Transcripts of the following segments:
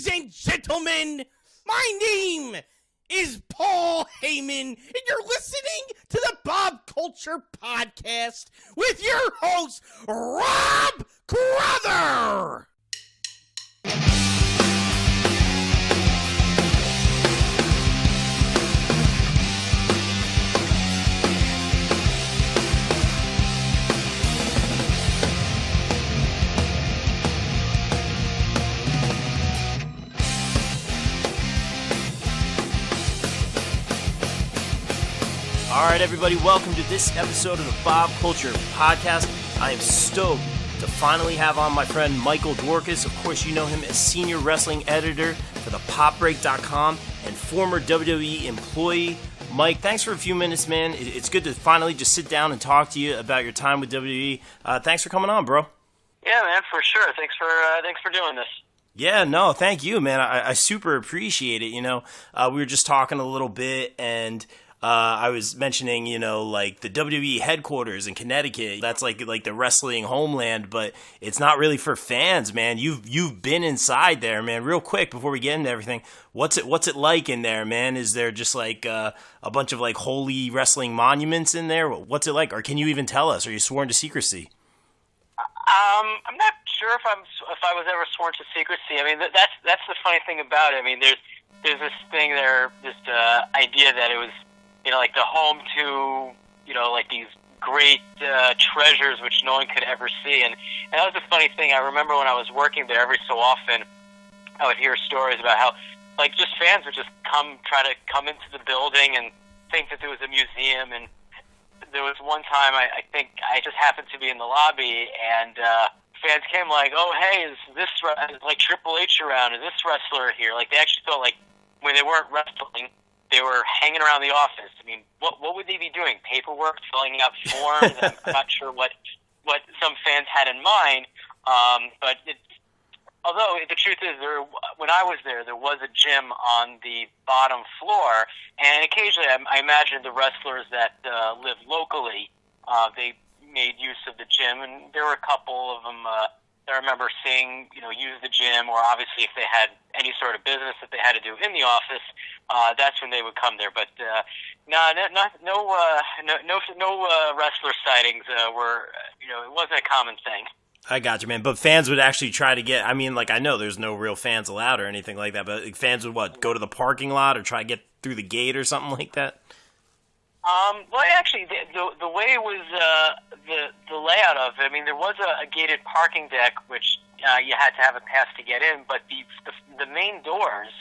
Ladies and gentlemen, my name is Paul Heyman, and you're listening to the Bob Culture Podcast with your host, Rob Crother. All right, everybody, welcome to this episode of the Bob Culture Podcast. I am stoked to finally have on my friend Michael Dworkis. Of course, you know him as senior wrestling editor for the popbreak.com and former WWE employee. Mike, thanks for a few minutes, man. It's good to finally just sit down and talk to you about your time with WWE. Thanks for coming on, bro. Yeah, man, for sure. Thanks for doing this. Yeah, no, thank you, man. I super appreciate it. You know, we were just talking a little bit, and I was mentioning, you know, like the WWE headquarters in Connecticut. That's like the wrestling homeland, but it's not really for fans, man. You've been inside there, man. Real quick before we get into everything, what's it like in there, man? Is there just like a bunch of like holy wrestling monuments in there? What's it like, or can you even tell us? Are you sworn to secrecy? I'm not sure if I was ever sworn to secrecy. I mean, that's the funny thing about it. I mean, there's this thing there, this idea that it was, you know, like the home to, you know, like these great treasures which no one could ever see. And that was a funny thing. I remember when I was working there, every so often I would hear stories about how, like, just fans would just try to come into the building and think that there was a museum. And there was one time, I think I just happened to be in the lobby, and fans came like, oh, hey, is like Triple H around? Is this wrestler here? Like, they actually felt like when they weren't wrestling, they were hanging around the office. I mean, what would they be doing? Paperwork, filling out forms? I'm not sure what some fans had in mind. But although the truth is, when I was there was a gym on the bottom floor, and occasionally I imagine the wrestlers that live locally, they made use of the gym, and there were a couple of them I remember seeing, you know, use the gym, or obviously if they had any sort of business that they had to do in the office, that's when they would come there. But no wrestler sightings were, you know, it wasn't a common thing. I got you, man. But fans would actually try to get, I mean, like, I know there's no real fans allowed or anything like that, but fans would go to the parking lot or try to get through the gate or something like that? Well, actually, the way it was, the layout of it, I mean, there was a gated parking deck, which you had to have a pass to get in, but the main doors,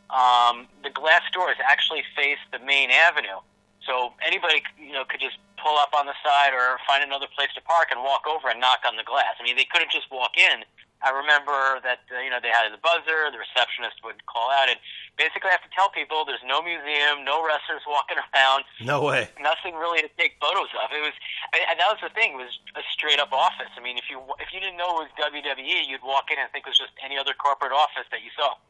the glass doors actually face the main avenue. So anybody, you know, could just pull up on the side or find another place to park and walk over and knock on the glass. I mean, they couldn't just walk in. I remember that, you know, they had the buzzer, the receptionist would call out, and basically I have to tell people there's no museum, no wrestlers walking around. No way. Nothing really to take photos of. It was, and that was the thing, it was a straight up office. I mean, if you didn't know it was WWE, you'd walk in and think it was just any other corporate office that you saw.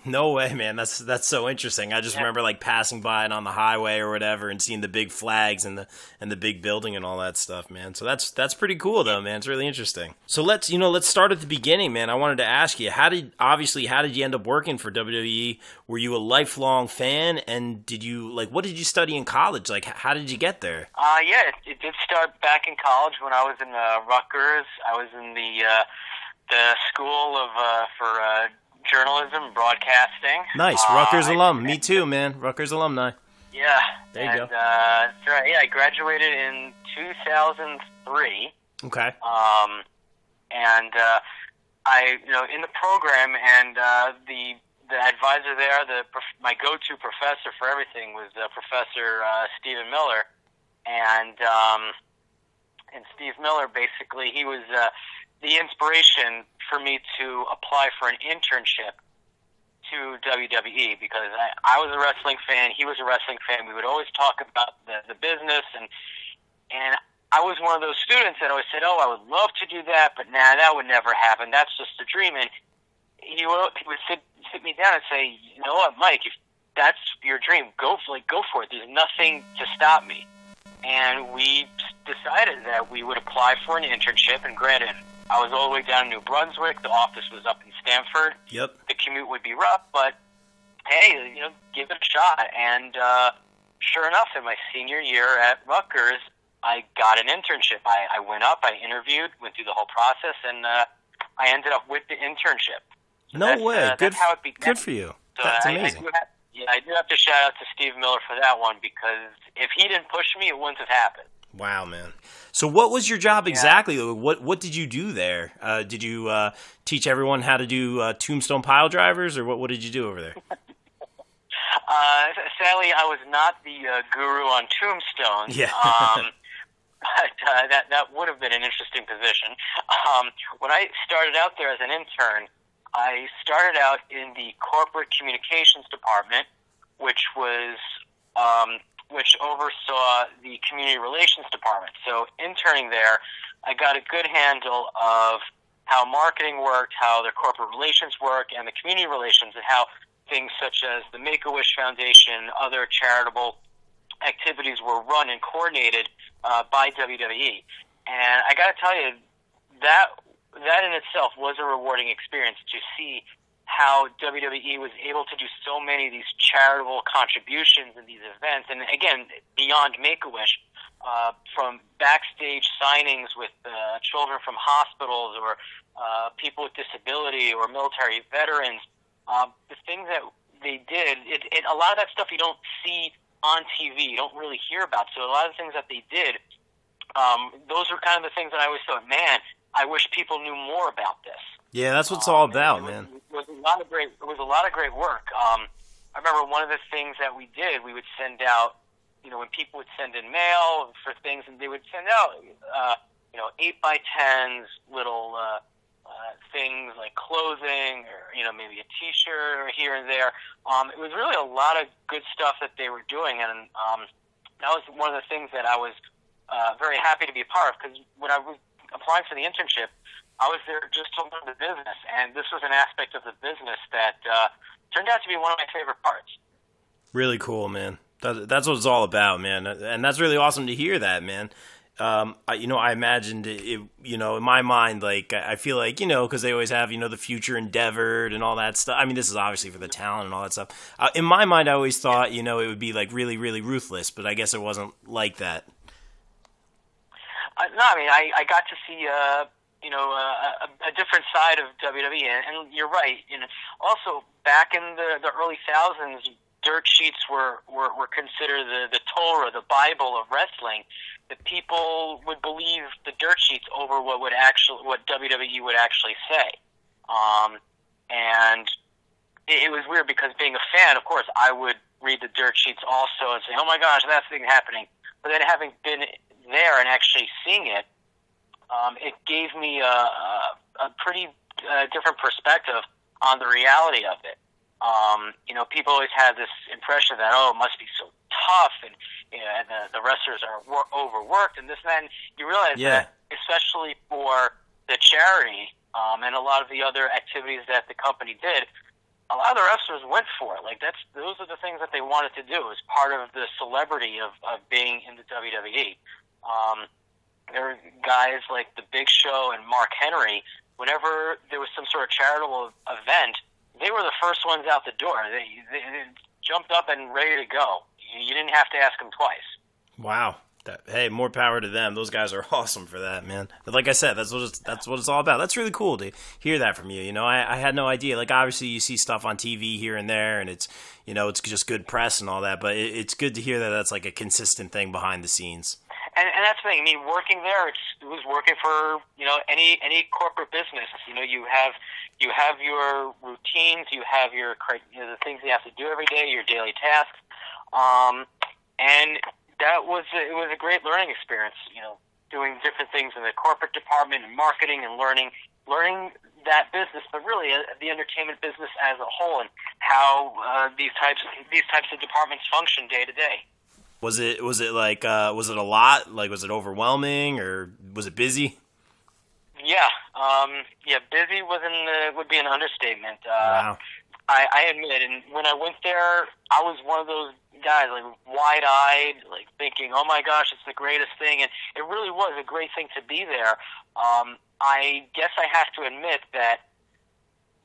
No way, man. That's so interesting. I just remember like passing by it on the highway or whatever and seeing the big flags and the big building and all that stuff, man. So that's pretty cool though, man. It's really interesting. So let's start at the beginning, man. I wanted to ask you, how did you end up working for WWE? Were you a lifelong fan, and what did you study in college? Like, how did you get there? Yeah, it did start back in college when I was in Rutgers. I was in the school for journalism and broadcasting. Nice. Rutgers alum. Me too, man. Rutgers alumni. Yeah. There you go. That's right. Yeah, I graduated in 2003. Okay. And I, you know, in the program, and the advisor there, my go-to professor for everything was Professor Stephen Miller, and Steve Miller, basically, he was the inspiration for me to apply for an internship to WWE, because I was a wrestling fan, he was a wrestling fan. We would always talk about the business, and I was one of those students that always said, oh, I would love to do that, but nah, that would never happen. That's just a dream. And he would sit me down and say, you know what, Mike, if that's your dream, go for it. There's nothing to stop me. And we decided that we would apply for an internship, and granted, I was all the way down in New Brunswick. The office was up in Stamford. Yep. The commute would be rough, but hey, give it a shot. And sure enough, in my senior year at Rutgers, I got an internship. I went up, I interviewed, went through the whole process, and I ended up with the internship. So no way. That's how it began. Good for you. So That's amazing. I do have to shout out to Steve Miller for that one, because if he didn't push me, it wouldn't have happened. Wow, man. So what was your job exactly? What did you do there? Did you teach everyone how to do tombstone pile drivers, or what did you do over there? Sadly, I was not the guru on tombstones. Yeah. But that would have been an interesting position. When I started out there as an intern, I started out in the corporate communications department, which oversaw the community relations department. So interning there, I got a good handle of how marketing worked, how their corporate relations work, and the community relations, and how things such as the Make-A-Wish Foundation, other charitable activities were run and coordinated by WWE. And I got to tell you, that in itself was a rewarding experience, to see how WWE was able to do so many of these charitable contributions in these events. And again, beyond Make-A-Wish, from backstage signings with children from hospitals, or people with disability, or military veterans, the things that they did, a lot of that stuff you don't see on TV, you don't really hear about. So a lot of the things that they did, those are kind of the things that I always thought, man, I wish people knew more about this. Yeah, that's what it's all about, man. It was a lot of great work. I remember one of the things that we did, we would send out, when people would send in mail for things, and they would send out, 8x10s, little things like clothing, or maybe a T-shirt here and there. It was really a lot of good stuff that they were doing, and that was one of the things that I was very happy to be a part of, because when I was applying for the internship, I was there just to learn the business, and this was an aspect of the business that turned out to be one of my favorite parts. Really cool, man. That's what it's all about, man, and that's really awesome to hear that, man. I imagined it, in my mind, like, I feel like, because they always have, the future endeavored and all that stuff. I mean, this is obviously for the talent and all that stuff. In my mind, I always thought, it would be like really, really ruthless, but I guess it wasn't like that. No, I mean, I got to see, a different side of WWE, and you're right. Also, back in the early thousands, dirt sheets were considered the Torah, the Bible of wrestling. That people would believe the dirt sheets over what WWE would actually say. And it was weird, because being a fan, of course, I would read the dirt sheets also and say, oh my gosh, that's thing happening. But then having been there and actually seeing it, it gave me a pretty different perspective on the reality of it. People always have this impression that, it must be so tough, and the wrestlers are overworked, and this and that. And you realize that, especially for the charity and a lot of the other activities that the company did, a lot of the wrestlers went for it. Like, those are the things that they wanted to do as part of the celebrity of being in the WWE. There were guys like the Big Show and Mark Henry. Whenever there was some sort of charitable event, they were the first ones out the door. They jumped up and ready to go. You didn't have to ask them twice. Wow. Hey, more power to them. Those guys are awesome for that, man. But like I said, that's what it's all about. That's really cool to hear that from you. I had no idea. Like, obviously you see stuff on TV here and there, and it's it's just good press and all that. But it's good to hear that that's like a consistent thing behind the scenes. And that's the thing. I mean, working there, it was working for any corporate business. You have your routines, you have your the things you have to do every day, your daily tasks, and it was a great learning experience. Doing different things in the corporate department and marketing, and learning that business, but really the entertainment business as a whole, and how these types of departments function day to day. Was it like was it a lot? Like, was it overwhelming, or was it busy? Yeah, busy would be an understatement. Wow. I admit, and when I went there, I was one of those guys, like, wide-eyed, like, thinking, oh my gosh, it's the greatest thing, and it really was a great thing to be there. I guess I have to admit that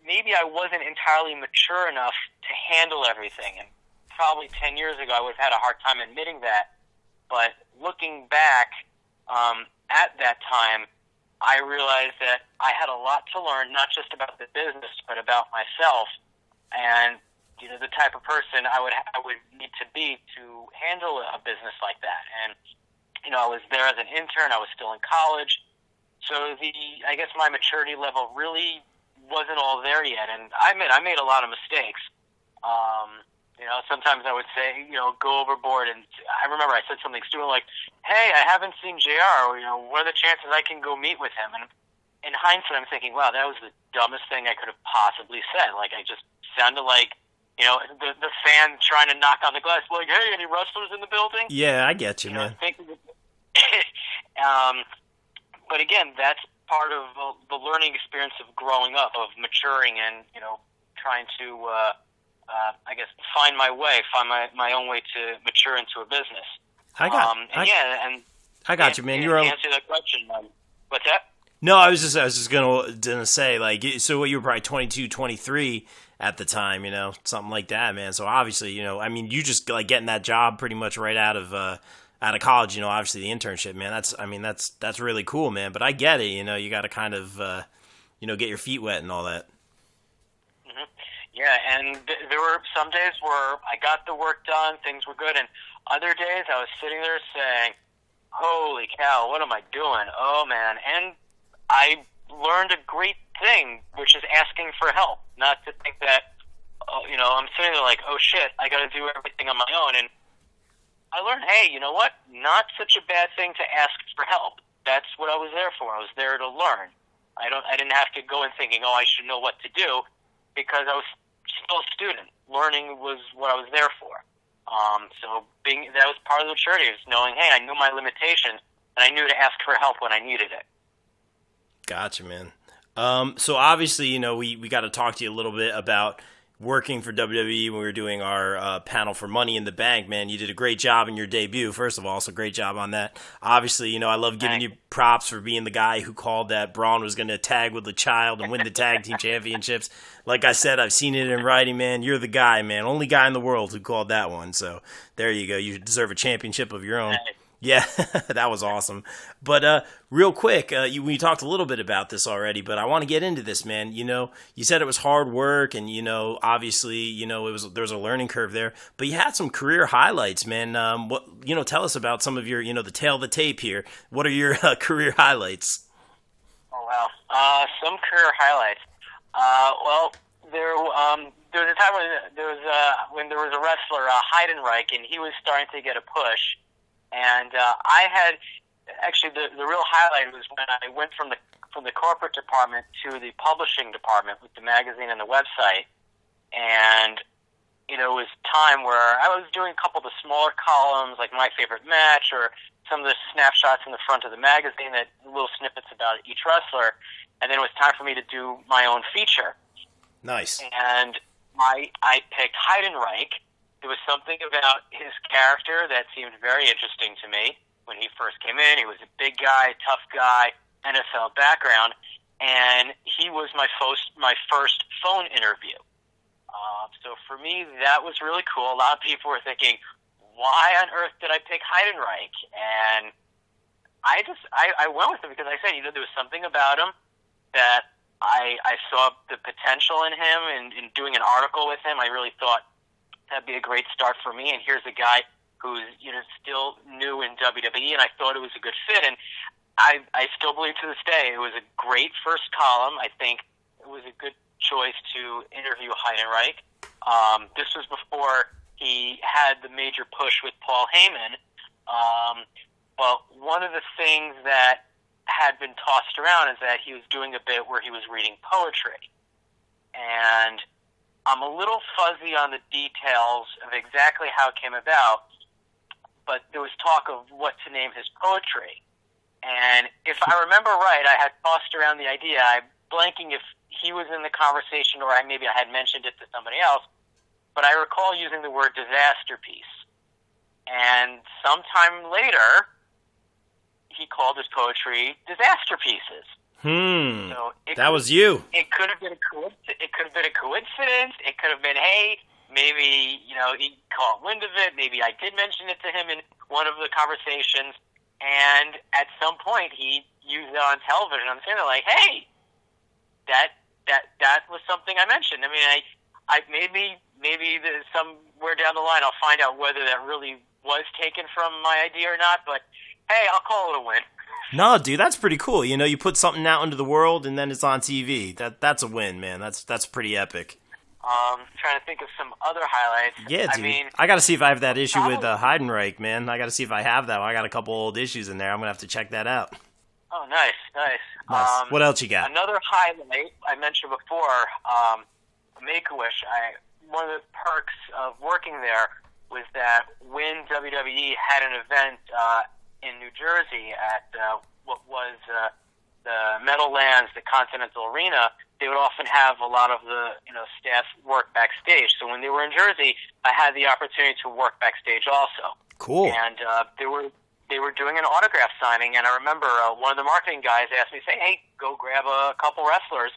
maybe I wasn't entirely mature enough to handle everything. And probably 10 years ago, I would have had a hard time admitting that. But looking back at that time, I realized that I had a lot to learn, not just about the business, but about myself. And the type of person I would need to be to handle a business like that. And I was there as an intern. I was still in college, so I guess my maturity level really wasn't all there yet. And I made a lot of mistakes. Sometimes I would say, go overboard. And I remember I said something stupid like, "Hey, I haven't seen JR. What are the chances I can go meet with him?" And in hindsight, I'm thinking, wow, that was the dumbest thing I could have possibly said. Like, I just sounded like, the fan trying to knock on the glass, like, "Hey, any wrestlers in the building?" Yeah, I get you, man. But again, that's part of the learning experience of growing up, of maturing, and trying to, I guess, find my own way to mature into a business. I got you, man. To answer that question, what's that? No, I was just gonna say, like, so you were probably 22, 23 at the time, something like that, man. So obviously, you just like getting that job pretty much right out of college, obviously the internship, man. That's really cool, man. But I get it, you got to kind of, get your feet wet and all that. Mm-hmm. Yeah, and there were some days where I got the work done, things were good, and other days I was sitting there saying, "Holy cow, what am I doing? Oh man!" And I learned a great thing, which is asking for help. Not to think that, I'm sitting there like, oh shit, I got to do everything on my own. And I learned, hey, you know what? Not such a bad thing to ask for help. That's what I was there for. I was there to learn. I didn't have to go in thinking, oh, I should know what to do, because I was still a student. Learning was what I was there for. So that was part of the maturity, was knowing, hey, I knew my limitations, and I knew to ask for help when I needed it. Gotcha, man. So obviously, we got to talk to you a little bit about working for WWE when we were doing our panel for Money in the Bank, man. You did a great job in your debut, first of all, so great job on that. Obviously, I love giving you props for being the guy who called that Braun was going to tag with the child and win the tag team championships. Like I said, I've seen it in writing, man. You're the guy, man. Only guy in the world who called that one. So there you go. You deserve a championship of your own. Yeah, that was awesome. But real quick, we talked a little bit about this already, but I want to get into this, man. You said it was hard work, and obviously, there was a learning curve there. But you had some career highlights, man. Tell us about some of your, the tail of the tape here. What are your career highlights? Oh wow, some career highlights. Well, there was a time when there was a wrestler, Heidenreich, and he was starting to get a push. And I had actually the real highlight was when I went from the corporate department to the publishing department with the magazine and the website, and it was time where I was doing a couple of the smaller columns, like my favorite match or some of the snapshots in the front of the magazine, that little snippets about each wrestler, and then it was time for me to do my own feature. Nice. And I picked Heidenreich. There was something about his character that seemed very interesting to me when he first came in. He was a big guy, tough guy, NFL background, and he was my first phone interview. So for me, that was really cool. A lot of people were thinking, why on earth did I pick Heidenreich? And I went with him because I said, there was something about him that I saw the potential in him, and in doing an article with him, I really thought that'd be a great start for me. And here's a guy who's still new in WWE, and I thought it was a good fit. And I still believe to this day it was a great first column. I think it was a good choice to interview Heidenreich. This was before he had the major push with Paul Heyman. But one of the things that had been tossed around is that he was doing a bit where he was reading poetry. And I'm a little fuzzy on the details of exactly how it came about, but there was talk of what to name his poetry. And if I remember right, I had tossed around the idea. I'm blanking if he was in the conversation or maybe I had mentioned it to somebody else, but I recall using the word disaster piece. And sometime later, he called his poetry disaster pieces. So that was you. It could have been a coincidence. It could have been a coincidence. It could have been, hey, maybe he caught wind of it. Maybe I did mention it to him in one of the conversations, and at some point he used it on television. I'm saying like, hey, that was something I mentioned. I mean, I maybe somewhere down the line I'll find out whether that really was taken from my idea or not. But hey, I'll call it a win. No, dude, that's pretty cool. You put something out into the world and then it's on TV. That's a win, man. That's pretty epic. Trying to think of some other highlights. Yeah, dude. I mean, I got to see if I have that issue with Heidenreich, man. I got to see if I have that. I got a couple old issues in there. I'm going to have to check that out. Oh, nice. What else you got? Another highlight I mentioned before, Make-A-Wish. One of the perks of working there was that when WWE had an event in New Jersey at what was the Meadowlands, the Continental Arena, they would often have a lot of the staff work backstage. So when they were in Jersey, I had the opportunity to work backstage also. Cool. And they were doing an autograph signing, and I remember one of the marketing guys asked me, say, hey, go grab a couple wrestlers.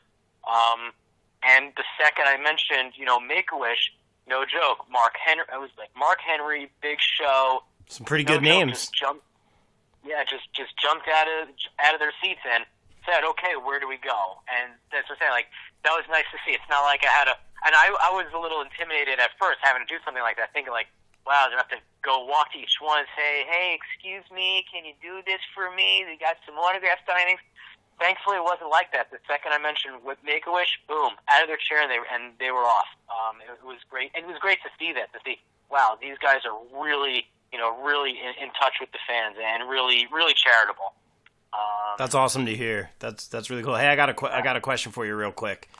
And the second I mentioned, Make-A-Wish, no joke, Mark Henry. I was like, Mark Henry, Big Show. Some pretty good names. Just jumped out of their seats and said, okay, where do we go? And that's what I'm saying. Like, that was nice to see. It's not like I had and I was a little intimidated at first having to do something like that, thinking like, wow, they're going to have to go walk to each one and say, hey, excuse me, can you do this for me? They got some autograph signings. Thankfully, it wasn't like that. The second I mentioned with Make-A-Wish, boom, out of their chair, and they were off. It was great. And it was great to see that, to see, wow, these guys are really, really in touch with the fans and really, really charitable. That's awesome to hear. That's really cool. Hey, I got a question for you real quick.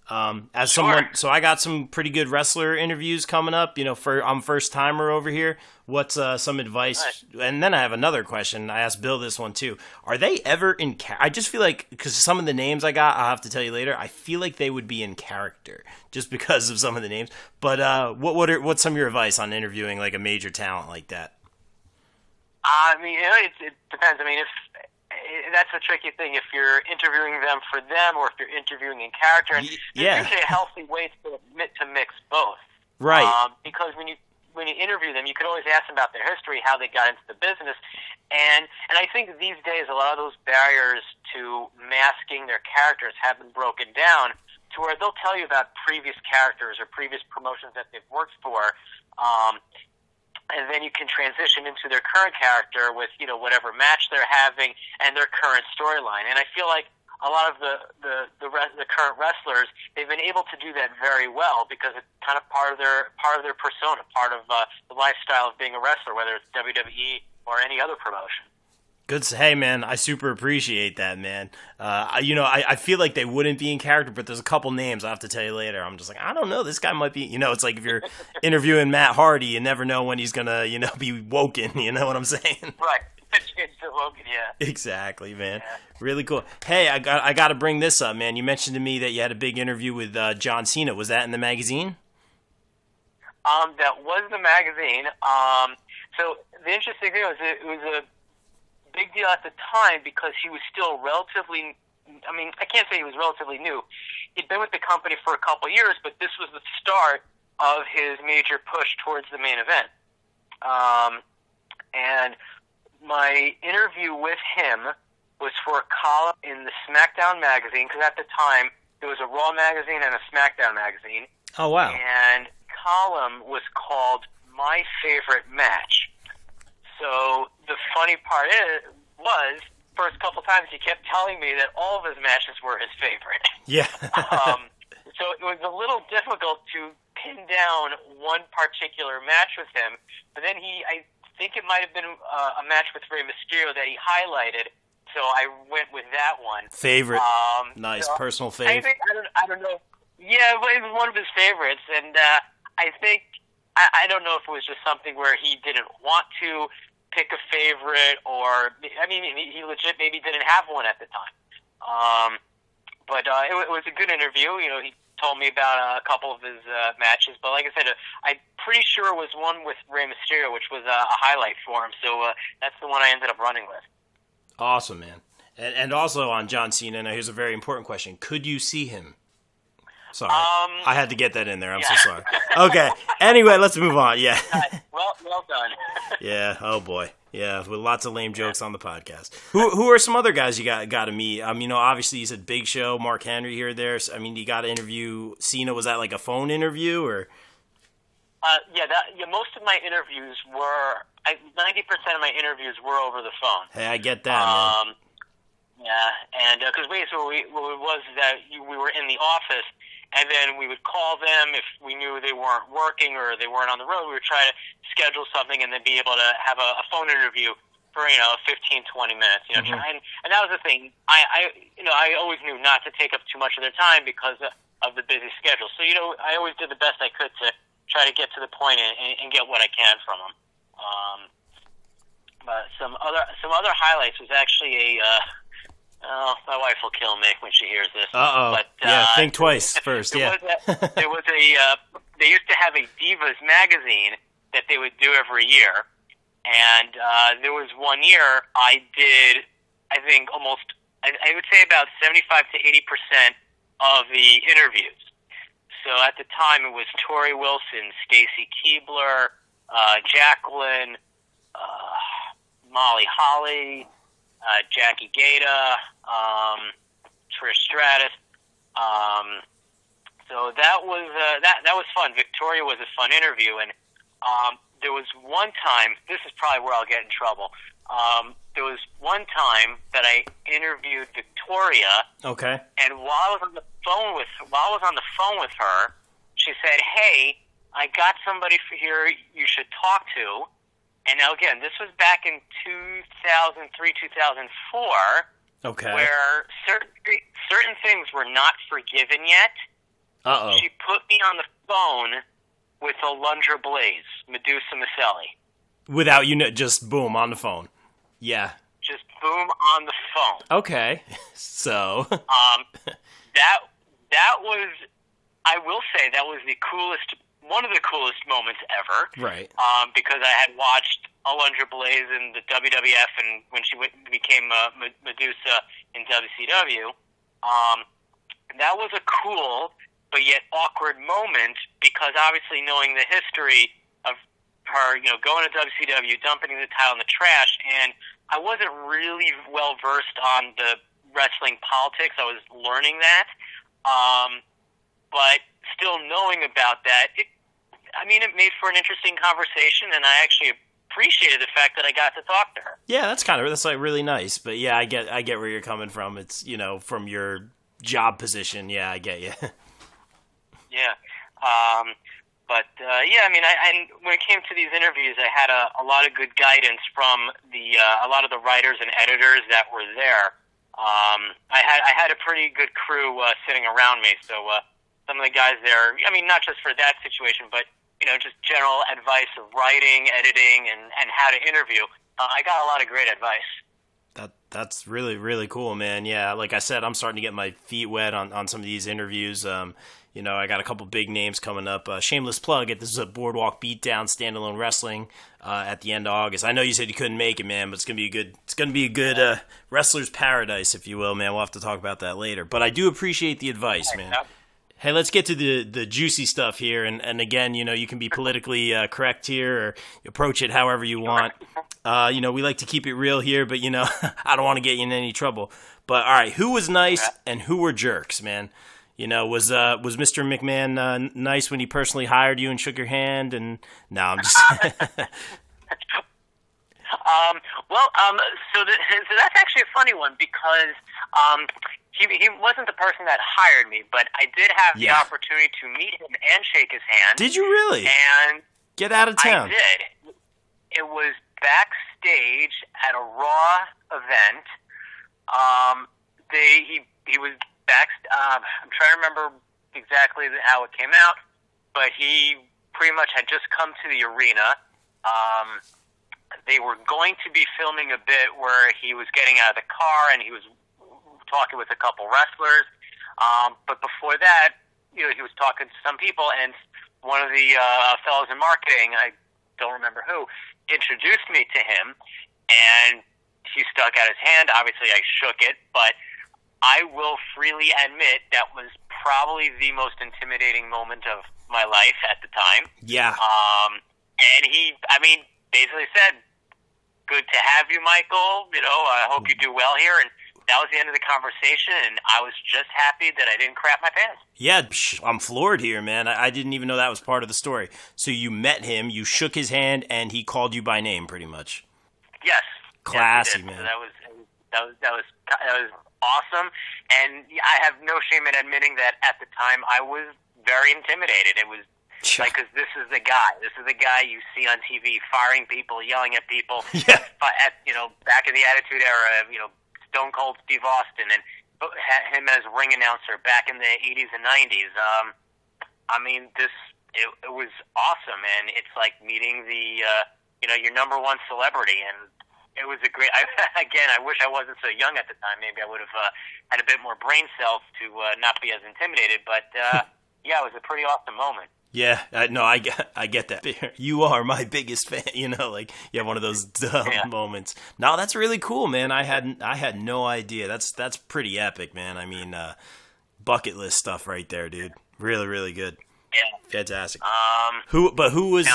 As sure. someone, so I got some pretty good wrestler interviews coming up. I'm first timer over here. What's some advice? Nice. And then I have another question. I asked Bill this one too. Are they ever in? I just feel like because some of the names I got, I'll have to tell you later. I feel like they would be in character just because of some of the names. But what's some of your advice on interviewing like a major talent like that? I mean, it depends. I mean, that's a tricky thing. If you're interviewing them for them, or if you're interviewing in character, and there's usually a healthy way to mix both. Right. Because when you interview them, you could always ask them about their history, how they got into the business, and I think these days a lot of those barriers to masking their characters have been broken down to where they'll tell you about previous characters or previous promotions that they've worked for. And then you can transition into their current character with, whatever match they're having and their current storyline. And I feel like a lot of the current wrestlers, they've been able to do that very well because it's kind of part of their persona, part of the lifestyle of being a wrestler, whether it's WWE or any other promotion. Good. Hey, man, I super appreciate that, man. I feel like they wouldn't be in character, but there's a couple names I'll have to tell you later. I'm just like, I don't know. This guy might be, it's like if you're interviewing Matt Hardy, you never know when he's going to, be woken. You know what I'm saying? Right. It's woken, yeah. Exactly, man. Yeah. Really cool. Hey, I got to bring this up, man. You mentioned to me that you had a big interview with John Cena. Was that in the magazine? That was the magazine. So the interesting thing was it was a big deal at the time because he was still relatively, I can't say he was relatively new. He'd been with the company for a couple of years, but this was the start of his major push towards the main event. And my interview with him was for a column in the SmackDown magazine, because at the time there was a Raw magazine and a SmackDown magazine. Oh, wow. And column was called My Favorite Match. So the funny part was, first couple times he kept telling me that all of his matches were his favorite. Yeah. So it was a little difficult to pin down one particular match with him. But then I think it might have been a match with Rey Mysterio that he highlighted. So I went with that one. Favorite. Nice, personal favorite. I don't know. Yeah, it was one of his favorites. And I think, I don't know if it was just something where he didn't want to pick a favorite, or he legit maybe didn't have one at the time. But it was a good interview. He told me about a couple of his matches, but like I said, I'm pretty sure it was one with Rey Mysterio, which was a highlight for him. So that's the one I ended up running with. Awesome, man. And also on John Cena, now here's a very important question. Could you see him? Sorry. I had to get that in there. I'm so sorry. Okay. Anyway, let's move on. Yeah. Well done. Yeah. Oh, boy. Yeah, with lots of lame jokes on the podcast. Who are some other guys you got to meet? Obviously you said Big Show, Mark Henry here, there. So, you got to interview Cena. Was that like a phone interview or? Most of my interviews were 90% of my interviews were over the phone. Hey, I get that, man. Yeah, and because basically what it was that we were in the office, and then we would call them if we knew they weren't working or they weren't on the road. We would try to schedule something and then be able to have a phone interview for 15, 20 minutes. And that was the thing. I always knew not to take up too much of their time because of the busy schedule. So I always did the best I could to try to get to the point and get what I can from them. But some other highlights was actually my wife will kill me when she hears this. But think twice first. There was they used to have a Divas magazine that they would do every year, and there was one year I did, I think I would say about 75 to 80% of the interviews. So at the time it was Tori Wilson, Stacy Keibler, Jacqueline, Molly Holly, Jackie Gata, Trish Stratus. So that was fun. Victoria was a fun interview, and there was one time. This is probably where I'll get in trouble. There was one time that I interviewed Victoria. Okay. And while I was on the phone with her, she said, "Hey, I got somebody here you should talk to." And now, again, this was back in 2003, 2004, okay, where certain things were not forgiven yet. Uh-oh. She put me on the phone with Alundra Blaze, Medusa Maselli. Without just boom, on the phone. Yeah. Just boom on the phone. Okay. So. That was, I will say, that was one of the coolest moments ever. Right. Because I had watched Alundra Blaze in the WWF and when she became Medusa in WCW. That was a cool but yet awkward moment because obviously knowing the history of her, going to WCW, dumping the title in the trash, and I wasn't really well versed on the wrestling politics. I was learning that. But still knowing about that, it made for an interesting conversation, and I actually appreciated the fact that I got to talk to her. Yeah, that's like really nice. But yeah, I get where you're coming from. It's, from your job position. Yeah, I get you. Yeah. And when it came to these interviews, I had a lot of good guidance from a lot of the writers and editors that were there. I had a pretty good crew sitting around me, so some of the guys there, not just for that situation, but just general advice of writing, editing, and how to interview. I got a lot of great advice. That's really, really cool, man. Yeah, like I said, I'm starting to get my feet wet on some of these interviews. I got a couple big names coming up. Shameless plug, this is a Boardwalk Beatdown standalone wrestling at the end of August. I know you said you couldn't make it, man, but it's gonna be a good wrestler's paradise, if you will, man. We'll have to talk about that later. But I do appreciate the advice, man. Hey, let's get to the juicy stuff here, and again, you can be politically correct here or approach it however you want. We like to keep it real here, but I don't want to get you in any trouble. But all right, who was nice and who were jerks, man? Was Mr. McMahon nice when he personally hired you and shook your hand? And no, I'm just. So that's actually a funny one because he wasn't the person that hired me, but I did have the opportunity to meet him and shake his hand. Did you really? And get out of town. I did. It was backstage at a Raw event. He was back. I'm trying to remember exactly how it came out, but he pretty much had just come to the arena. They were going to be filming a bit where he was getting out of the car and he was talking with a couple wrestlers. But before that, he was talking to some people, and one of the fellows in marketing, I don't remember who, introduced me to him, and he stuck out his hand. Obviously, I shook it, but I will freely admit that was probably the most intimidating moment of my life at the time. Yeah. And he, basically said, "Good to have you, Michael. I hope you do well here." And that was the end of the conversation, and I was just happy that I didn't crap my pants. Yeah, I'm floored here, man. I didn't even know that was part of the story. So you met him, you shook his hand, and he called you by name, pretty much. Yes. Classy, yes, man. So that was awesome, and I have no shame in admitting that at the time I was very intimidated. It was like, because this is the guy. This is the guy you see on TV firing people, yelling at people. Yeah. Back in the Attitude Era, Stone Cold Steve Austin, and him as ring announcer back in the 80s and 90s. It was awesome, and it's like meeting the your number one celebrity, and it was a great. I wish I wasn't so young at the time. Maybe I would have had a bit more brain cells to not be as intimidated. But yeah, it was a pretty awesome moment. Yeah, no, I get that. You are my biggest fan. You have one of those dumb moments. No, that's really cool, man. I had no idea. That's pretty epic, man. Bucket list stuff right there, dude. Really, really good. Yeah. Fantastic. Who was?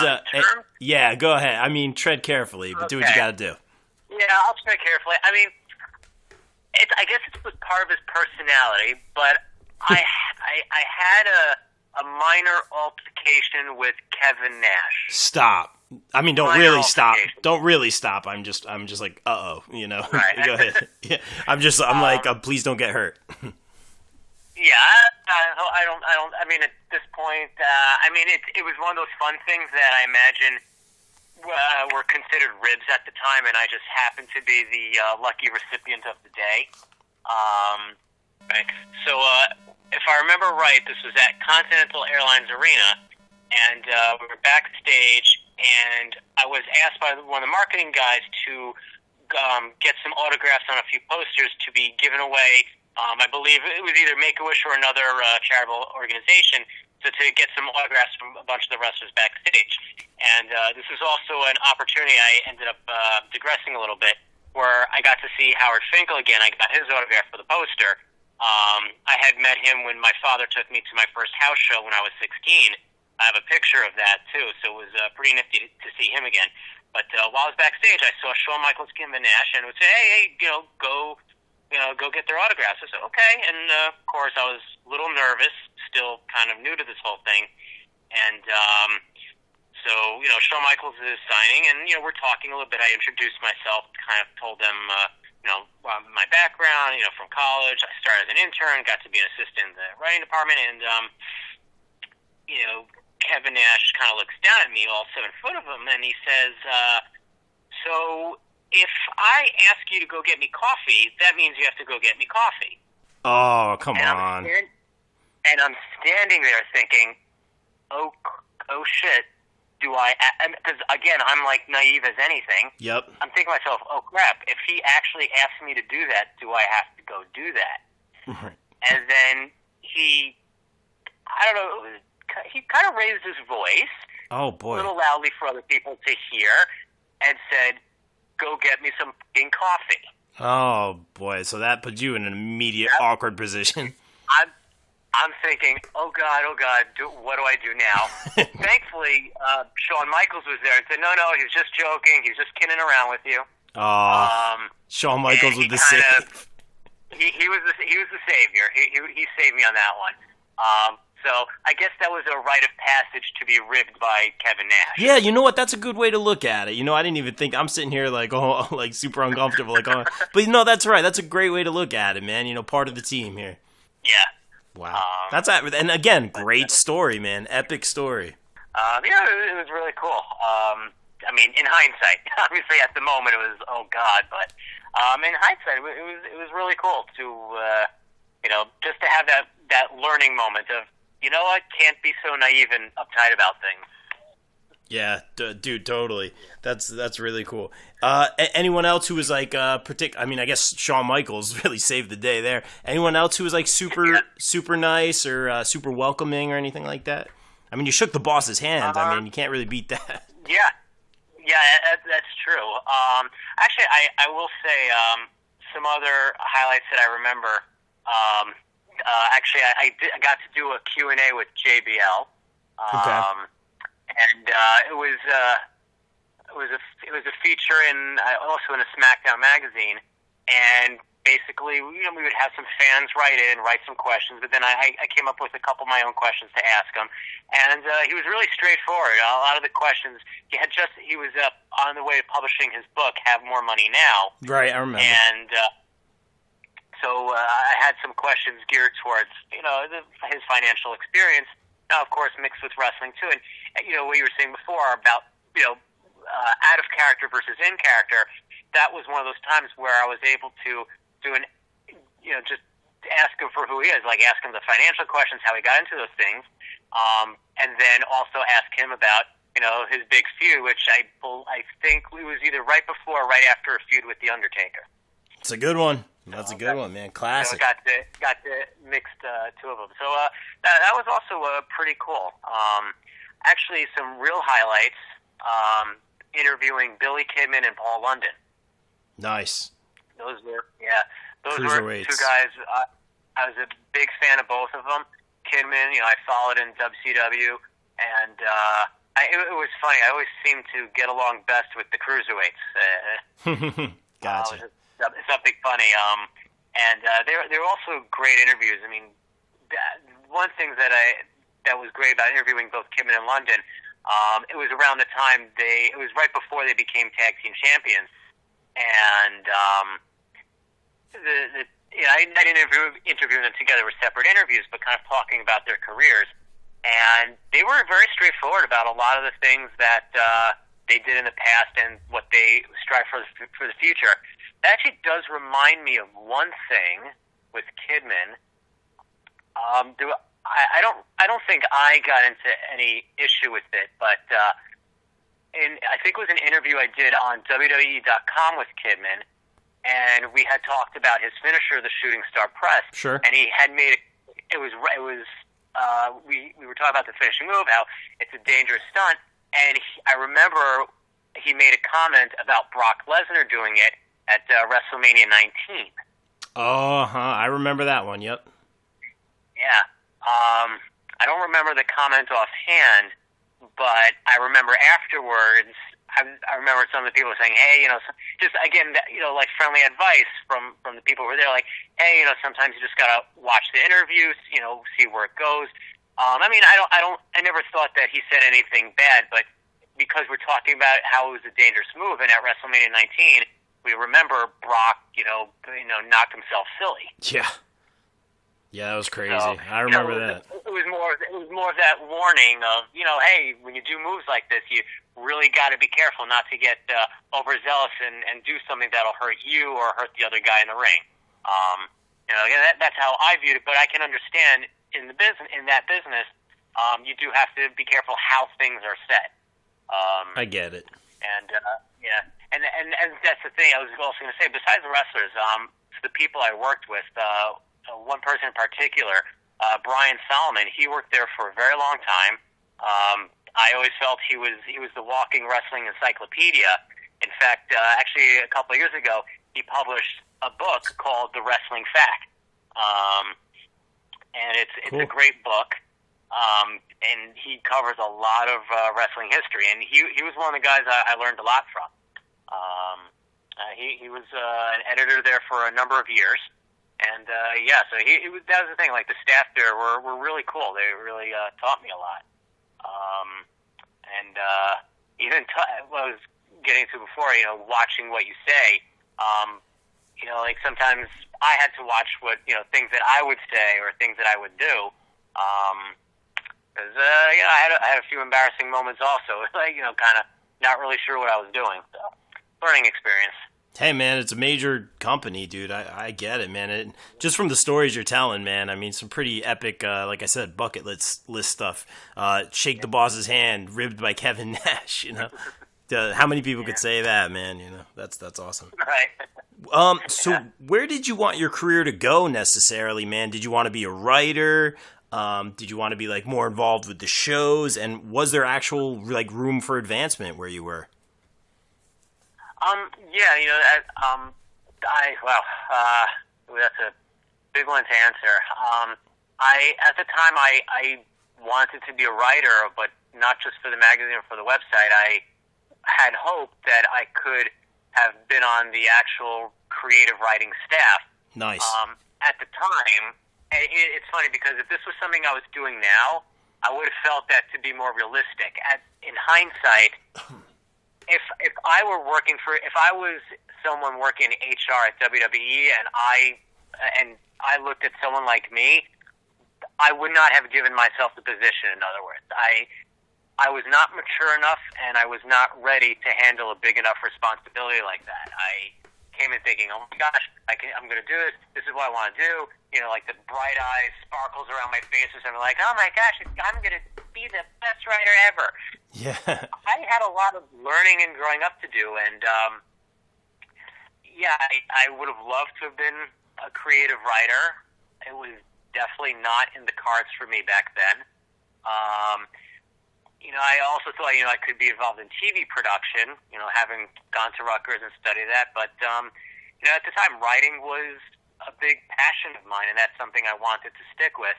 Yeah, go ahead. Tread carefully, but do what you got to do. Yeah, I'll tread carefully. I guess it was part of his personality, but I had a minor altercation with Kevin Nash. Stop. Don't really stop. Don't really stop. I'm just like, uh-oh, Right. Go ahead. Yeah. I'm like, please don't get hurt. Yeah, I don't. At this point, it was one of those fun things that I imagine were considered ribs at the time, and I just happened to be the lucky recipient of the day. Right. So, if I remember right, this was at Continental Airlines Arena, and we were backstage, and I was asked by one of the marketing guys to get some autographs on a few posters to be given away. I believe it was either Make-A-Wish or another charitable organization, to get some autographs from a bunch of the wrestlers backstage. And this was also an opportunity. I ended up digressing a little bit, where I got to see Howard Finkel again. I got his autograph for the poster. I had met him when my father took me to my first house show when I was 16. I have a picture of that, too, so it was pretty nifty to see him again. But while I was backstage, I saw Shawn Michaels, Kevin Nash, and would say, hey, go get their autographs. I said, okay. And, of course, I was a little nervous, still kind of new to this whole thing. And so, Shawn Michaels is signing, and, we're talking a little bit. I introduced myself, kind of told them, my background, from college. I started as an intern, got to be an assistant in the writing department, and, Kevin Nash kind of looks down at me, all 7 foot of him, and he says, so if I ask you to go get me coffee, that means you have to go get me coffee. Oh, come on. And I'm standing there thinking, oh shit, do I? Because, again, I'm like naive as anything. Yep. I'm thinking to myself, oh, crap, if he actually asks me to do that, do I have to go do that? And then he, I don't know, he kind of raised his voice. Oh, boy. A little loudly for other people to hear, and said, go get me some fucking coffee. Oh, boy. So that put you in an immediate awkward position. I'm thinking, oh God, what do I do now? Thankfully, Shawn Michaels was there and said, no, he's just joking. He's just kidding around with you. Shawn Michaels was the save. He was the savior. He saved me on that one. So I guess that was a rite of passage to be ribbed by Kevin Nash. Yeah, you know what? That's a good way to look at it. I didn't even think. I'm sitting here like super uncomfortable. But that's right. That's a great way to look at it, man. Part of the team here. Yeah. Wow. And again, great story, man. Epic story. It was really cool. In hindsight, obviously at the moment it was, oh God, but in hindsight it was really cool to just to have that learning moment of, I can't be so naive and uptight about things. Yeah, dude, totally. That's really cool. Anyone else who was like I guess Shawn Michaels really saved the day there. Anyone else who was like super nice or super welcoming or anything like that? You shook the boss's hand. You can't really beat that. Yeah, Yeah, that's true. Actually, I will say some other highlights that I remember. Actually, I got to do a Q&A with JBL. Okay. And it was a feature also in a SmackDown magazine, and basically, we would have some fans write some questions, but then I came up with a couple of my own questions to ask him, and he was really straightforward. A lot of the questions he was on the way to publishing his book, Have More Money Now. Right, I remember. And so I had some questions geared towards his financial experience. Now, of course, mixed with wrestling too, and what you were saying before about out of character versus in character. That was one of those times where I was able to do just ask him for who he is, like ask him the financial questions, how he got into those things, and then also ask him about his big feud, which I think it was either right before or right after a feud with the Undertaker. It's a good one. That's a good one, man. Classic. Got to mix two of them. So that was also pretty cool. Actually, some real highlights. Interviewing Billy Kidman and Paul London. Nice. Those were two guys. I was a big fan of both of them. Kidman, I followed in WCW, and it was funny. I always seemed to get along best with the cruiserweights. Gotcha. Something funny. And they were also great interviews. I mean, one thing that was great about interviewing both Kidman and London. It was around the time it was right before they became tag team champions, and I didn't interview them together with separate interviews, but kind of talking about their careers, and they were very straightforward about a lot of the things that they did in the past and what they strive for the future. That actually does remind me of one thing with Kidman. I don't think I got into any issue with it, but I think it was an interview I did on WWE.com with Kidman, and we had talked about his finisher, the Shooting Star Press. Sure. And he had made we were talking about the finishing move, how it's a dangerous stunt, and I remember he made a comment about Brock Lesnar doing it at WrestleMania 19. I remember that one. Yep. Yeah. I don't remember the comment offhand, but I remember afterwards, I remember some of the people saying, hey, just again, like friendly advice from the people who were there, like, hey, sometimes you just gotta watch the interviews, see where it goes. I mean, I never thought that he said anything bad, but because we're talking about how it was a dangerous move, and at WrestleMania 19, we remember Brock, knocked himself silly. Yeah. Yeah, that was crazy. So, I remember that. It was more of that warning of, hey, when you do moves like this, you really got to be careful not to get overzealous and do something that'll hurt you or hurt the other guy in the ring. That's how I viewed it. But I can understand in that business, you do have to be careful how things are set. I get it. And and that's the thing I was also going to say. Besides the wrestlers, the people I worked with. One person in particular, Brian Solomon, he worked there for a very long time. I always felt he was the walking wrestling encyclopedia. In fact, actually a couple of years ago, he published a book called The Wrestling Fact. And it's cool. A great book. And he covers a lot of wrestling history. And he was one of the guys I learned a lot from. He was an editor there for a number of years. And so that was the thing. Like the staff there were really cool. They really taught me a lot. Even what I was getting to before, watching what you say. Like sometimes I had to watch what things that I would say or things that I would do. Because I had a few embarrassing moments also. Like kind of not really sure what I was doing. So learning experience. Hey, man, it's a major company, dude. I get it, man. Just from the stories you're telling, man, I mean, some pretty epic, like I said, bucket list stuff. Shake the boss's hand, ribbed by Kevin Nash, How many people could say that, man? That's awesome. Right. So where did you want your career to go necessarily, man? Did you want to be a writer? Did you want to be, like, more involved with the shows? And was there actual, like, room for advancement where you were? Yeah, that's a big one to answer. At the time, I wanted to be a writer, but not just for the magazine or for the website. I had hoped that I could have been on the actual creative writing staff. Nice. At the time, it's funny because if this was something I was doing now, I would have felt that to be more realistic. In hindsight, if I was someone working in HR at WWE and I looked at someone like me, I would not have given myself the position. In other words, I was not mature enough, and I was not ready to handle a big enough responsibility like that. I came in thinking, oh my gosh, I'm going to do this. This is what I want to do. Like the bright eyes, sparkles around my face, and I'm like, oh my gosh, I'm going to be the best writer ever. Yeah. I had a lot of learning and growing up to do, and I would have loved to have been a creative writer. It was definitely not in the cards for me back then. I also thought, I could be involved in TV production, having gone to Rutgers and studied that. But, at the time, writing was a big passion of mine, and that's something I wanted to stick with.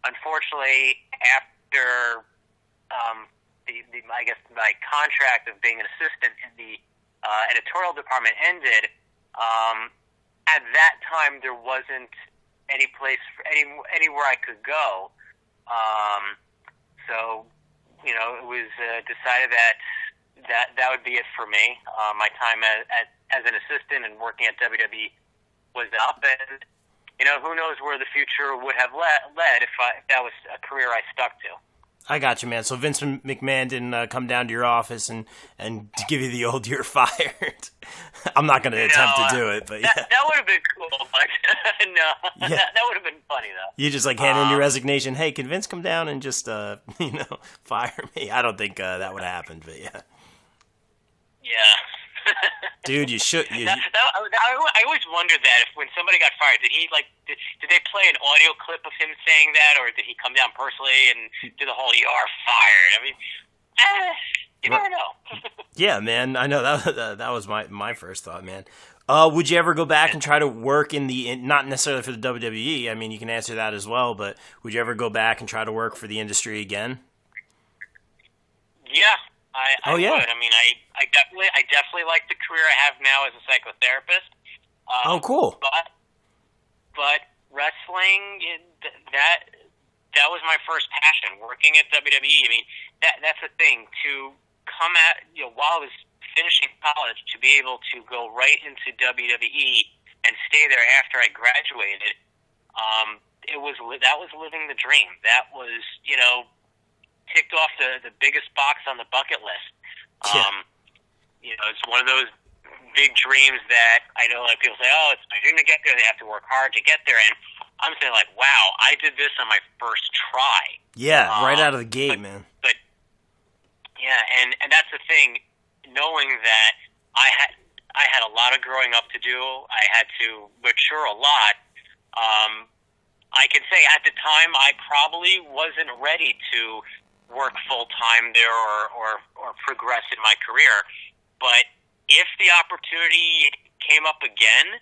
Unfortunately, after I guess my contract of being an assistant in the editorial department ended, at that time there wasn't any place anywhere I could go. So it was decided that would be it for me. My time as an assistant and working at WWE was up, and who knows where the future would have led if that was a career I stuck to. I got you, man. So Vincent McMahon didn't come down to your office and give you the old "you're fired." I'm not going to attempt to do it, but yeah. That would have been cool, but no, yeah. that would have been funny though. You just hand in your resignation. Hey, can Vince come down and just fire me? I don't think that would have happened, but yeah. Yeah. Dude, you should. I always wondered that if when somebody got fired, did they play an audio clip of him saying that, or did he come down personally and do the whole "you're fired"? I mean, you never know. Yeah, man, I know that was my first thought, man. Would you ever go back and try to work not necessarily for the WWE? I mean, you can answer that as well, but would you ever go back and try to work for the industry again? Yeah. I would. I mean, I definitely like the career I have now as a psychotherapist. Oh, cool. But wrestling, that was my first passion. Working at WWE, I mean, that's the thing. To come at while I was finishing college, to be able to go right into WWE and stay there after I graduated, that was living the dream. That was ticked off the biggest box on the bucket list. It's one of those big dreams that I know people say, oh, it's my dream to get there. They have to work hard to get there. And I'm saying wow, I did this on my first try. Yeah, right out of the gate, man. But yeah, and that's the thing, knowing that I had a lot of growing up to do. I had to mature a lot. I can say at the time I probably wasn't ready to work full time there or progress in my career. But if the opportunity came up again,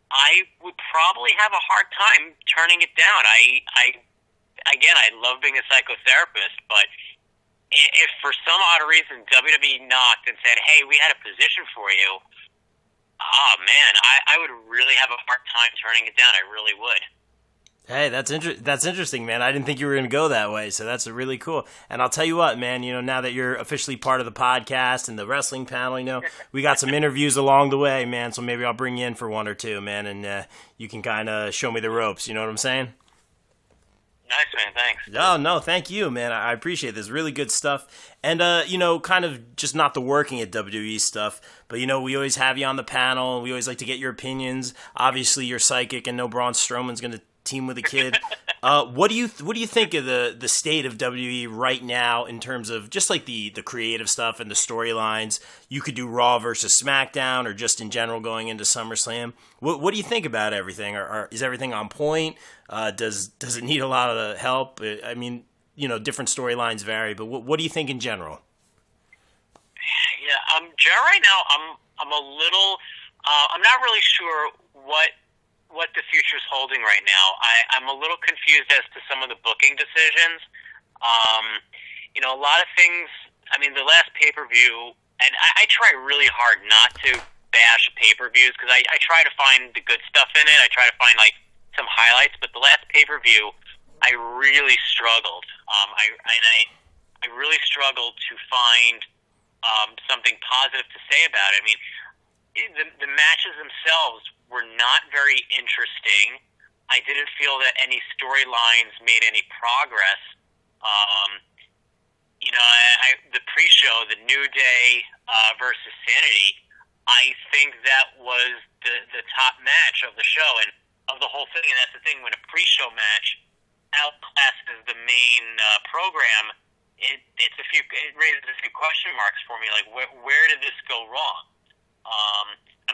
I would probably have a hard time turning it down. I love being a psychotherapist, but if for some odd reason WWE knocked and said, "Hey, we had a position for you," oh man, I would really have a hard time turning it down. I really would. Hey, that's interesting, man. I didn't think you were going to go that way, so that's really cool. And I'll tell you what, man, now that you're officially part of the podcast and the wrestling panel, we got some interviews along the way, man, so maybe I'll bring you in for one or two, man, and you can kind of show me the ropes, you know what I'm saying? Nice, man, thanks. No, thank you, man. I appreciate this. Really good stuff. And, kind of just not the working at WWE stuff, but, we always have you on the panel. We always like to get your opinions. Obviously, you're psychic, and no Braun Strowman's going to team with a kid. What do you think of the state of WWE right now in terms of just like the creative stuff and the storylines? You could do Raw versus SmackDown, or just in general going into SummerSlam. What do you think about everything? Is everything on point? Does it need a lot of help? I mean, different storylines vary, but what do you think in general? Yeah, Jer, right now, I'm a little, I'm not really sure what the future's holding right now. I'm a little confused as to some of the booking decisions. A lot of things. I mean, the last pay-per-view, and I try really hard not to bash pay-per-views because I try to find the good stuff in it. I try to find some highlights, but the last pay-per-view, I really struggled. I really struggled to find something positive to say about it. I mean, the matches themselves were not very interesting. I didn't feel that any storylines made any progress. The pre-show, the New Day versus Sanity, I think that was the top match of the show and of the whole thing. And that's the thing, when a pre-show match outclasses the main program, it raises a few question marks for me. Like, where did this go wrong?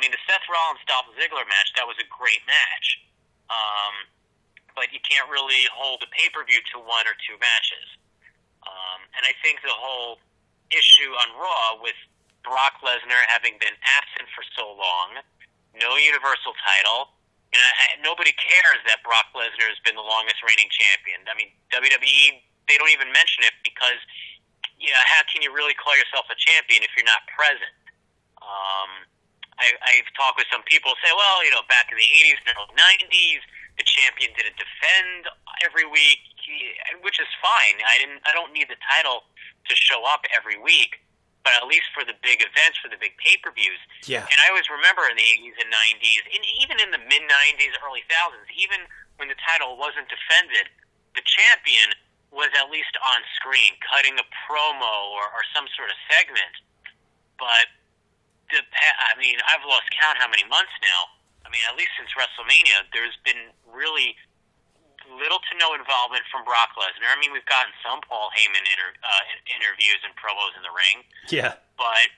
The Seth Rollins Dolph Ziggler match, that was a great match. But you can't really hold a pay-per-view to one or two matches. And I think the whole issue on Raw with Brock Lesnar having been absent for so long, no Universal title, and nobody cares that Brock Lesnar has been the longest reigning champion. I mean, WWE, they don't even mention it because, how can you really call yourself a champion if you're not present? I've talked with some people who say, well, back in the 80s and the 90s, the champion didn't defend every week, which is fine. I don't need the title to show up every week, but at least for the big events, for the big pay-per-views. Yeah. And I always remember in the 80s and 90s, and even in the mid-90s, early 2000s, even when the title wasn't defended, the champion was at least on screen, cutting a promo or some sort of segment. But, I've lost count how many months now. At least since WrestleMania, there's been really little to no involvement from Brock Lesnar. We've gotten some Paul Heyman interviews and promos in the ring. Yeah. But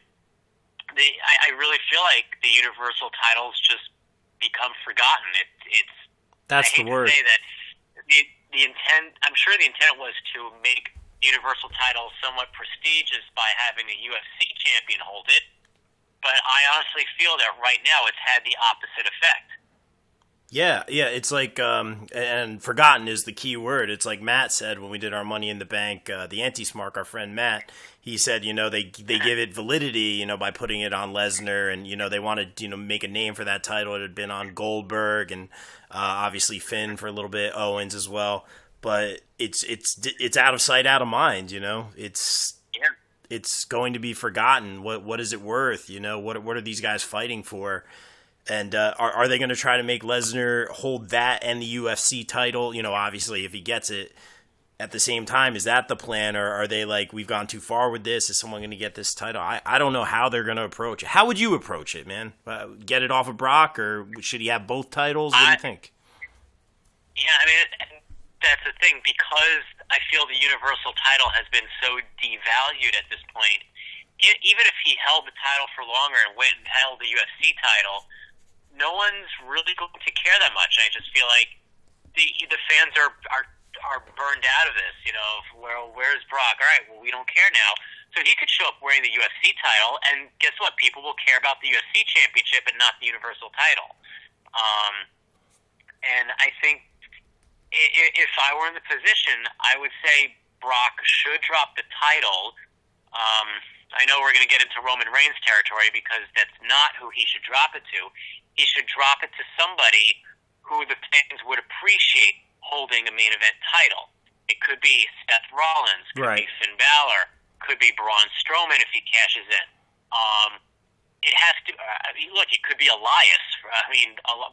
I really feel like the Universal title's just become forgotten. That's the word. I hate to say that the intent, I'm sure the intent was to make the Universal title somewhat prestigious by having a UFC champion hold it. But I honestly feel that right now it's had the opposite effect. Yeah, it's like, and forgotten is the key word. It's like Matt said when we did our Money in the Bank, the Anti-Smark, our friend Matt, he said, they give it validity, by putting it on Lesnar, and, they wanted, make a name for that title. It had been on Goldberg and obviously Finn for a little bit, Owens as well. But it's out of sight, out of mind, It's going to be forgotten. What is it worth? What are these guys fighting for? And are they going to try to make Lesnar hold that and the UFC title? Obviously, if he gets it at the same time, is that the plan? Or are they like, we've gone too far with this? Is someone going to get this title? I don't know how they're going to approach it. How would you approach it, man? Get it off of Brock, or should he have both titles? What do you think? Yeah, that's the thing, because I feel the Universal title has been so devalued at this point. Even if he held the title for longer and went and held the UFC title, no one's really going to care that much. I just feel like the fans are burned out of this. Where's Brock? All right, well, we don't care now. So he could show up wearing the UFC title, and guess what? People will care about the UFC championship and not the Universal title. And I think if I were in the position, I would say Brock should drop the title. I know we're going to get into Roman Reigns territory because that's not who he should drop it to. He should drop it to somebody who the fans would appreciate holding a main event title. It could be Seth Rollins, could be Finn Balor, could be Braun Strowman if he cashes in. It has to. Look, it could be Elias.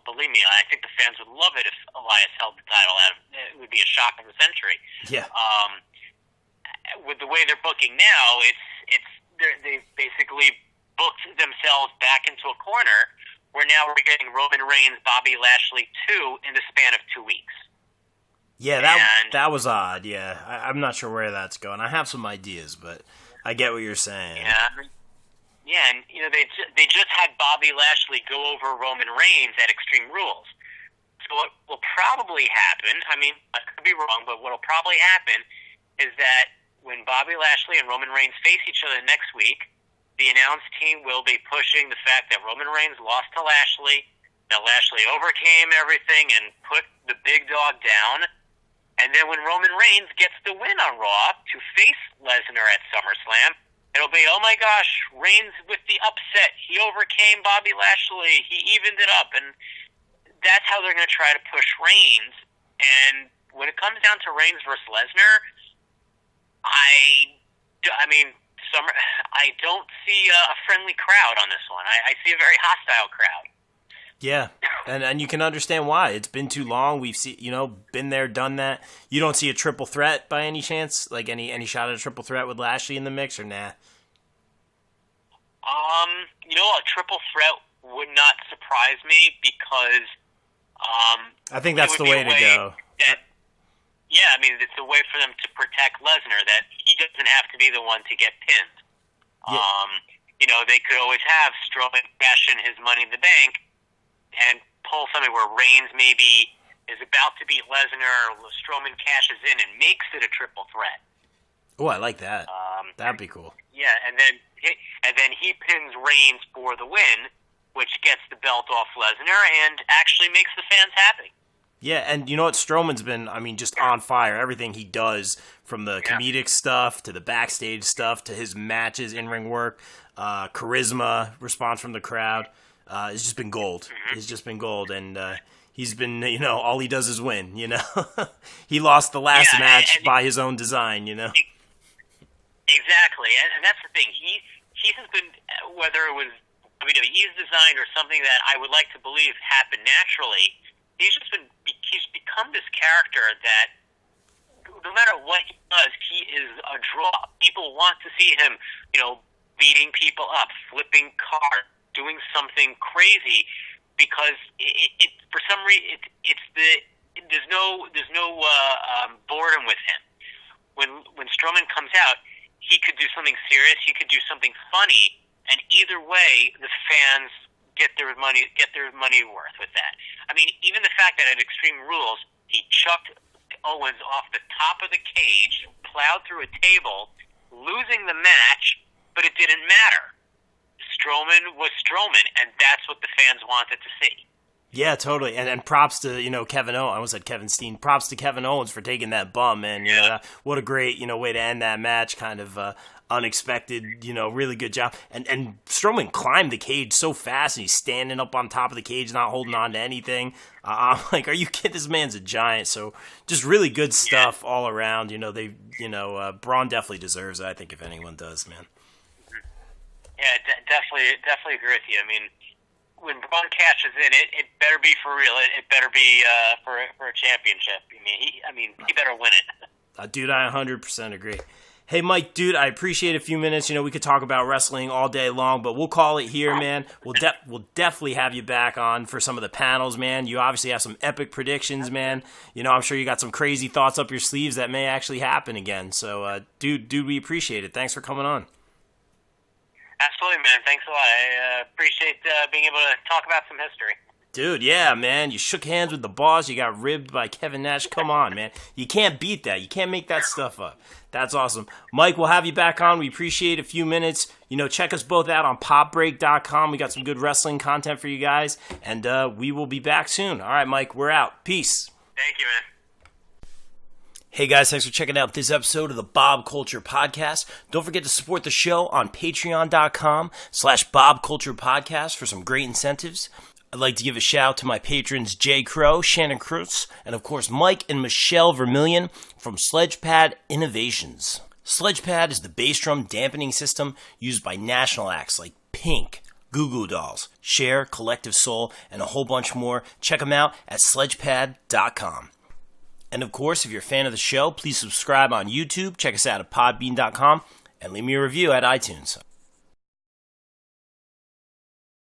Believe me, I think the fans would love it if Elias held the title. It would be a shock of the century. Yeah. With the way they're booking now, they've basically booked themselves back into a corner where now we're getting Roman Reigns, Bobby Lashley 2 in the span of 2 weeks. Yeah, that was odd. Yeah, I'm not sure where that's going. I have some ideas, but I get what you're saying. Yeah, and they just had Bobby Lashley go over Roman Reigns at Extreme Rules. So what will probably happen, I could be wrong, but what will probably happen is that when Bobby Lashley and Roman Reigns face each other next week, the announce team will be pushing the fact that Roman Reigns lost to Lashley, that Lashley overcame everything and put the big dog down. And then when Roman Reigns gets the win on Raw to face Lesnar at SummerSlam, it'll be, oh my gosh, Reigns with the upset. He overcame Bobby Lashley. He evened it up. And that's how they're going to try to push Reigns. And when it comes down to Reigns versus Lesnar, I don't see a friendly crowd on this one. I see a very hostile crowd. Yeah, and you can understand why. It's been too long. We've been there, done that. You don't see a triple threat by any chance? Like any shot at a triple threat with Lashley in the mix, or nah? A triple threat would not surprise me because I think that's the way to go. It's a way for them to protect Lesnar, that he doesn't have to be the one to get pinned. Yeah. They could always have Strowman cash in his Money in the Bank and pull something where Reigns maybe is about to beat Lesnar, Strowman cashes in and makes it a triple threat. Oh, I like that. That'd be cool. Yeah, and then he pins Reigns for the win, which gets the belt off Lesnar and actually makes the fans happy. Yeah, and you know what? Strowman's been, just on fire. Everything he does, from the comedic stuff to the backstage stuff to his matches, in-ring work, charisma, response from the crowd, it's just been gold. Mm-hmm. It's just been gold, and he's been, all he does is win, He lost the last match by his own design, Exactly, and that's the thing. He has been, whether it was WWE's design or something that I would like to believe happened naturally, he's become this character that no matter what he does, he is a draw. People want to see him, beating people up, flipping cards, doing something crazy, because it for some reason there's no boredom with him. When Strowman comes out, he could do something serious, he could do something funny, and either way, the fans get their money worth with that. Even the fact that at Extreme Rules, he chucked Owens off the top of the cage, plowed through a table, losing the match, but it didn't matter. Strowman was Strowman, and that's what the fans wanted to see. Yeah, totally. And props to, Kevin Owens. I almost said Kevin Steen. Props to Kevin Owens for taking that bum, man. What a great, way to end that match. Kind of unexpected, really good job. And Strowman climbed the cage so fast, and he's standing up on top of the cage, not holding on to anything. I'm like, are you kidding? This man's a giant. So just really good stuff all around. Braun definitely deserves it, I think, if anyone does, man. Yeah, definitely agree with you. When Braun cashes in, it better be for real. It better be for a championship. He better win it. Dude, I 100% agree. Hey, Mike, dude, I appreciate a few minutes. We could talk about wrestling all day long, but we'll call it here, man. We'll definitely have you back on for some of the panels, man. You obviously have some epic predictions, man. I'm sure you got some crazy thoughts up your sleeves that may actually happen again. So, dude, we appreciate it. Thanks for coming on. Absolutely, man. Thanks a lot. I appreciate being able to talk about some history. Dude, yeah, man. You shook hands with the boss. You got ribbed by Kevin Nash. Come on, man. You can't beat that. You can't make that stuff up. That's awesome. Mike, we'll have you back on. We appreciate a few minutes. Check us both out on popbreak.com. We got some good wrestling content for you guys, and we will be back soon. All right, Mike, we're out. Peace. Thank you, man. Hey guys, thanks for checking out this episode of the Bob Culture Podcast. Don't forget to support the show on patreon.com/Bob Culture Podcast for some great incentives. I'd like to give a shout out to my patrons JayCrow, Shannon, Krus, and of course Mike and Michelle Vermillion from Sledgepad Innovations. Sledgepad is the bass drum dampening system used by national acts like Pink, Goo Goo Dolls, Cher, Collective Soul, and a whole bunch more. Check them out at sledgepad.com. And of course, if you're a fan of the show, please subscribe on YouTube, check us out at podbean.com, and leave me a review at iTunes.